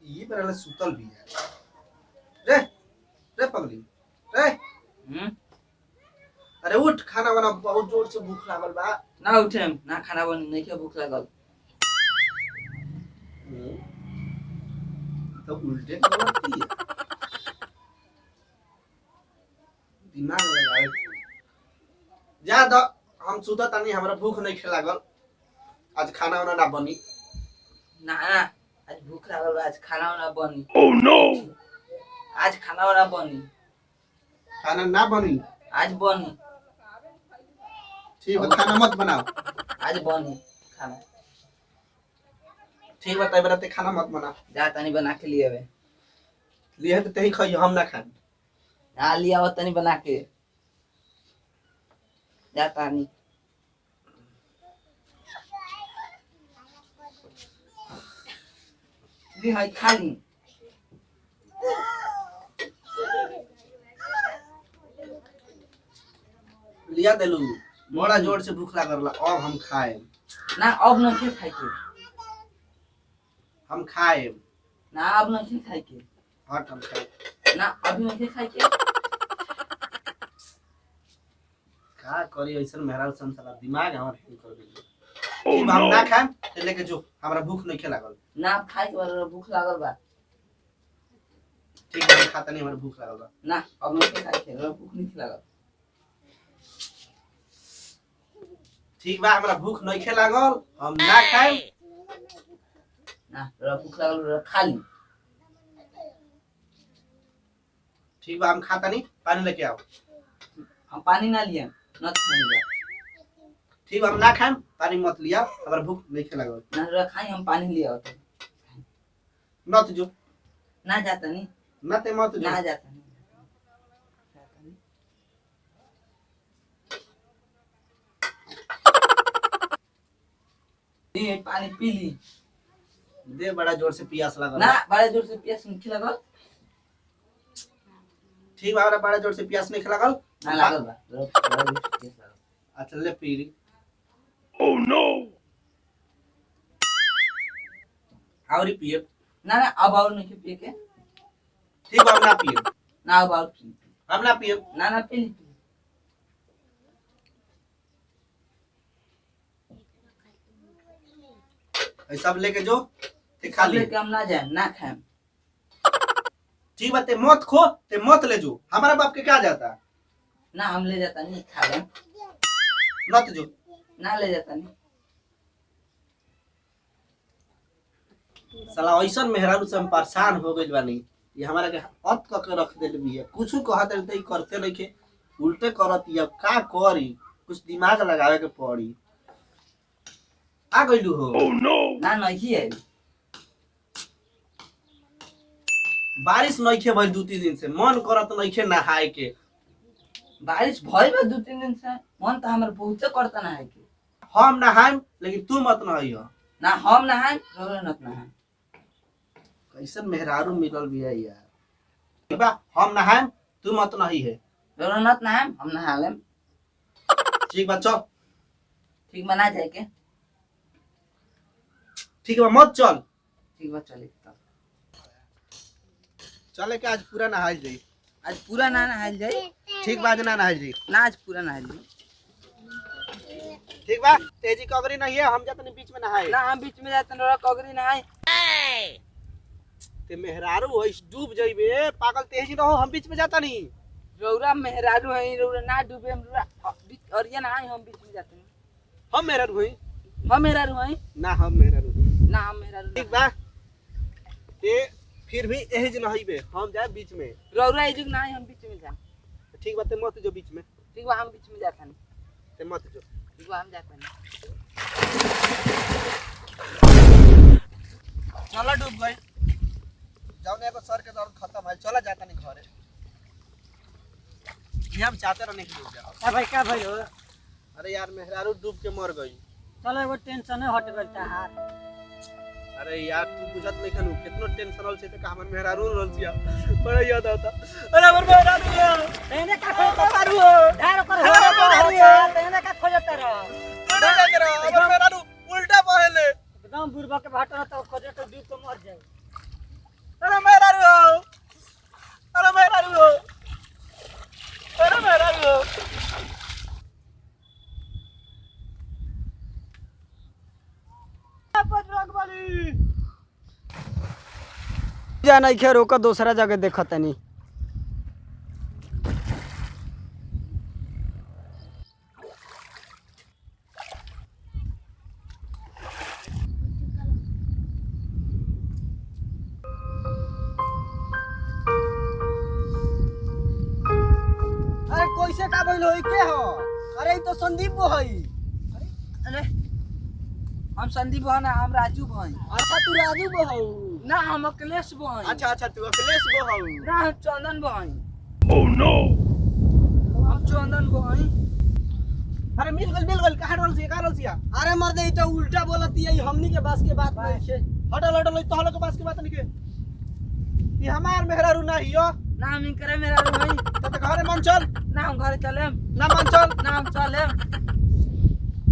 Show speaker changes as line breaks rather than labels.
ये बरले सुतल भी है रे रे पगली रे अरे उठ खाना बना बहुत जोर से भूख लागल बा
ना उठे ना खाना बन नहीं के भूख लागल
तो उल्टे बोलती है दिमाग लगाए जा द हम सुता तनी हमरा भूख नहीं लागल आज खाना वाना ना बनी
ना आज भूख लागल बा आज खाना ना बनी
Oh no!
आज खाना ना बनी
खाना ना बनी
आज बनी
ठीक है खाना मत बनाओ
आज बनी खाना
ठीक बता बराते खाना मत बना
जा तनी बना के लिए आवे
लिए तो तेही खाइयो हम ना खाएं
ना लिया हो तनी बना के जा तनी ली हाय खाली
लिया देलू बड़ा जोर से भूख लागल अब हम खाए
ना अब नहीं खाई के
हम खाए
ना अब नहीं खाई के
हट हम खाए
ना अभी नहीं खाई के
का करी ऐसन मेहराल संसार दिमाग हमर हेल कर देली
Oh
हम ना
no!
खाएम ते लेके जो हमरा भूख नहीं लागल
ना खाई के भूख लागल बा
ठीक है हम खाता नहीं हमरा भूख लागल बा
ना अब नहीं खाई के भूख नहीं लागल
ठीक बा हमरा भूख नहीं लागल हम ना खाएम
ना भूख लागल खा ली
ठीक बा हम खाता नहीं पानी लेके आओ
हम पानी ना लिए न खाएंगे
ठीक बा हम ना खाएम पानी मत लिया हमरा भूख नहीं लागल
ना खाई हम पानी लिए आओ
मत जो
ना जाता नहीं
ना ते मत जो
ना जाता नहीं ये पानी पी ली
दे बड़ा जोर से प्यास लागल
ना बड़ा जोर से प्यास नहीं लगल
ठीक बा हमरा बड़ा जोर से प्यास नहीं लागल
ना लागल बा बड़ा जोर से प्यास लागल
अच्छा ले पी ली
Oh no!
और पिए
ना ना अब और नहीं पिए के
ठीक बा हम ना पिए
ना अब और पी
हम ना पिए
ना ना पी ली
सब लेके जो ते खा ले
लेके हम ना जाए ना खाएं
ठीक बात मत खो ते मत ले जो हमारा बाप के क्या जाता
ना हम ले जाता नहीं खा ले
मत जो
ना ले जाता नहीं
साला ऐसा मेहरारू से हम परेशान हो गइल बानी ये हमारा के हद क के रख देल भी है कुछ कहत रहे त करते नहीं के उल्टे करत या का करी कुछ दिमाग लगावे के पड़ी आ गइलू हो
Oh no!
ना नहीं है
बारिश नहीं खे भइल 2-3 दिन से मन करत नहीं खे नहाए के
बारिश भइल बा 2-3 दिन से मन तो हमर बहुत करता ना है के
हम नहाएम लेकिन तू मत नहाइयो
ना हम नहाए रोवे नत नहाए
कैसन मेहरारू मिलल भी है यार बा हम नहाएम तू मत नहीं है
रोवे नत नहाए हम नहा लेम
ठीक बा चल
ठीक बना जाए के
ठीक बा मत चल
ठीक बा चले तब
चले के आज पूरा नहाइल जाई
आज पूरा ना नहाइल जाए
ठीक बा आज ना नहाइल जाई
ना आज पूरा नहाइल जाए
ठीक बा तेजी कगरी नहीं है हम जातनी बीच में नहाए
ना हम बीच में जाते न कगरी नहाए
ते मेहरारू होइस डूब जइबे पागल तेजी रहो हम बीच में जाता नहीं
रौरा मेहरारू है रौरा ना डूबे हम रौरा बीच अरिया नहाए हम बीच में जाते
हम मेहरारू होई
हम मेहरारू है
ना हम मेहरारू
ना हम मेहरारू
ठीक बा ते फिर भी एही जन हइबे हम जाए बीच में
रौरा इजुग नहाए हम बीच में जा
ठीक बा ते मत जो बीच में
ठीक बा हम बीच में जाता नहीं
ते मत जो
ठीक बा हम जाता नहीं
चला डूब गए जाओ ने को सर के दर्द खत्म है चला जाता नहीं घरे ये हम चाहते रहने के डूब जाओ
क्या भाई क्या भाई हो
अरे यार मेहरारू डूब के मर गई
चलो एगो टेंशन हट गइल ता हाथ
अरे यार तू बुझत नहीं खनु कितना टेंशन रहल छे त का हमर मेहरारू रहल छिया बड़ा याद आता अरे हमर मेहरारू
तेने का खोजता तारू ढार कर हो तेने का खोजता रह
उल्टा करो हमर मेहरारू उल्टा पहले
एकदम बुरबा के भाटा तो खोजे तो डूब के मर जाए
अरे मेरा रो, अरे मेरा रो, अरे मेरा रो।
जा नहीं खे रोक दूसरा जगह देखा तनी। अरे कैसे का बोल होई के हो? अरे ई तो संदीप वो हई।
अरे हम संदीप भाई ना, हम राजू भाई।
अच्छा तू राजू वो हऊ।
ना हम अखिलेश भाई।
अच्छा तू अखिलेश वो हऊ।
ना हम चंदन भाई।
Oh no!
हम चंदन भाई।
अरे मिल गल कहां रोल सिया।
अरे मर्दे ई तो उल्टा बोलती है, हमनी के बस के बात नहीं छे।
हटल तो हलो के पास के बात नहीं के। ये हमार मेहरारू ना हियो।
ना हम करे मेरा भाई।
तो घरे मन चल।
ना हम घर चले।
ना मन चल।
ना हम चले।